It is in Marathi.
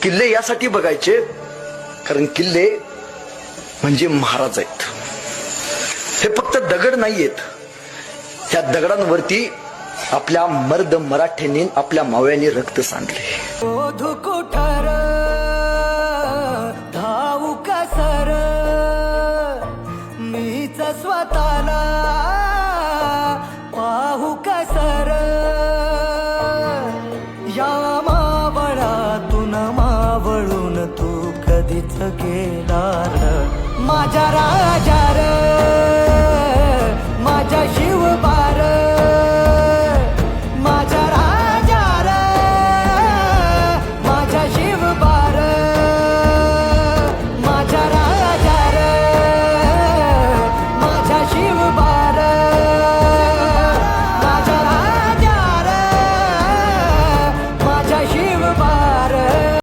किल्ले यासाठी बघायचे कारण किल्ले म्हणजे महाराज आहेत. हे फक्त दगड नाहीयेत, त्या दगडांवरती आपल्या मर्द मराठ्यांनी आपल्या मावळ्यांनी रक्त सांडले. ओधू कुठार धावू कसर मीच स्वतःला पाहू कसर या मावळातून मावळून तू कधीच गेला माझ्या राजा